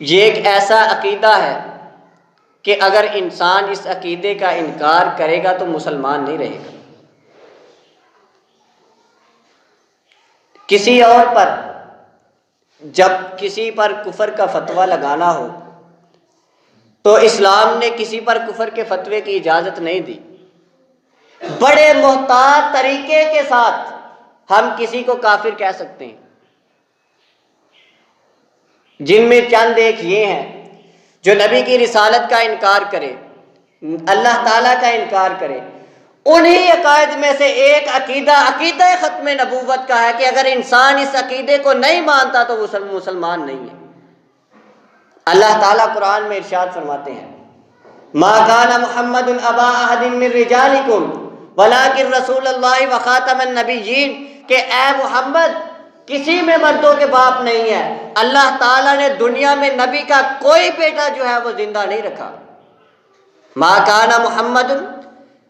یہ ایک ایسا عقیدہ ہے کہ اگر انسان اس عقیدے کا انکار کرے گا تو مسلمان نہیں رہے گا۔ کسی اور پر جب کسی پر کفر کا فتویٰ لگانا ہو تو اسلام نے کسی پر کفر کے فتوے کی اجازت نہیں دی۔ بڑے محتاط طریقے کے ساتھ ہم کسی کو کافر کہہ سکتے ہیں، جن میں چند ایک یہ ہیں جو نبی کی رسالت کا انکار کرے، اللہ تعالیٰ کا انکار کرے۔ انہی عقائد میں سے ایک عقیدہ ختم نبوت کا ہے کہ اگر انسان اس عقیدے کو نہیں مانتا تو وہ مسلمان نہیں ہے۔ اللہ تعالیٰ قرآن میں ارشاد فرماتے ہیں ما کان محمد ابا احد من رجالکم ولکن رسول اللہ وخاتم النبیین، کہ اے محمد کسی میں مردوں کے باپ نہیں ہے، اللہ تعالیٰ نے دنیا میں نبی کا کوئی بیٹا جو ہے وہ زندہ نہیں رکھا۔ ما کان محمد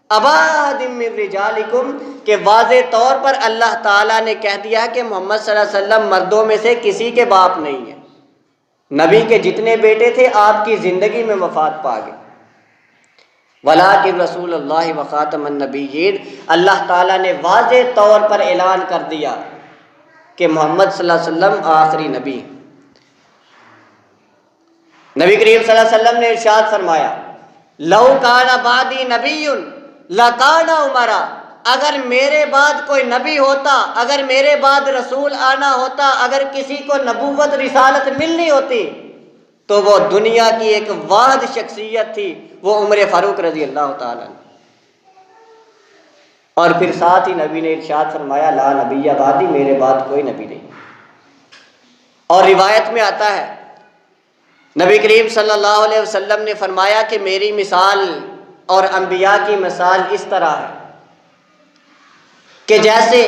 ابا احد من رجالکم، کہ واضح طور پر اللہ تعالیٰ نے کہہ دیا کہ محمد صلی اللہ علیہ وسلم مردوں میں سے کسی کے باپ نہیں ہے۔ نبی کے جتنے بیٹے تھے آپ کی زندگی میں وفات پا گئے۔ ولیکن رسول اللہ وخاتم النبیین، اللہ تعالیٰ نے واضح طور پر اعلان کر دیا کہ محمد صلی اللہ علیہ وسلم آخری نبی۔ نبی کریم صلی اللہ علیہ وسلم نے ارشاد فرمایا لو کان بعدی نبی لکان عمر، اگر میرے بعد کوئی نبی ہوتا، اگر میرے بعد رسول آنا ہوتا، اگر کسی کو نبوت رسالت ملنی ہوتی تو وہ دنیا کی ایک واحد شخصیت تھی، وہ عمر فاروق رضی اللہ تعالیٰ عنہ۔ اور پھر ساتھ ہی نبی نے ارشاد فرمایا لا نبی بعدی، میرے بعد کوئی نبی نہیں۔ اور روایت میں آتا ہے نبی کریم صلی اللہ علیہ وسلم نے فرمایا کہ میری مثال اور انبیاء کی مثال اس طرح ہے کہ جیسے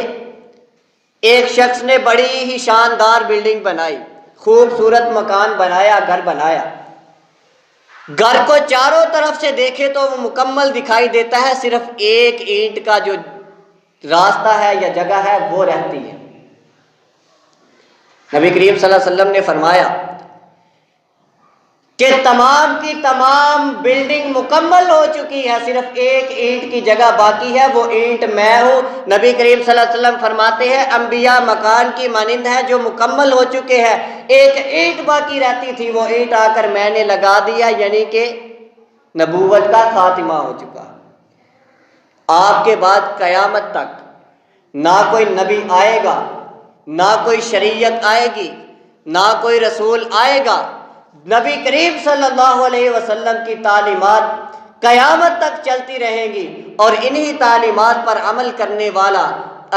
ایک شخص نے بڑی ہی شاندار بلڈنگ بنائی، خوبصورت مکان بنایا، گھر بنایا، گھر کو چاروں طرف سے دیکھے تو وہ مکمل دکھائی دیتا ہے، صرف ایک اینٹ کا جو راستہ ہے یا جگہ ہے وہ رہتی ہے۔ نبی کریم صلی اللہ علیہ وسلم نے فرمایا کہ تمام کی تمام بلڈنگ مکمل ہو چکی ہے، صرف ایک اینٹ کی جگہ باقی ہے، وہ اینٹ میں ہوں۔ نبی کریم صلی اللہ علیہ وسلم فرماتے ہیں انبیاء مکان کی مانند ہے جو مکمل ہو چکے ہیں، ایک اینٹ باقی رہتی تھی، وہ اینٹ آ کر میں نے لگا دیا، یعنی کہ نبوت کا خاتمہ ہو چکا۔ آپ کے بعد قیامت تک نہ کوئی نبی آئے گا، نہ کوئی شریعت آئے گی، نہ کوئی رسول آئے گا۔ نبی کریم صلی اللہ علیہ وسلم کی تعلیمات قیامت تک چلتی رہیں گی، اور انہی تعلیمات پر عمل کرنے والا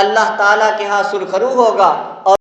اللہ تعالیٰ کے ہاں سرخرو ہوگا،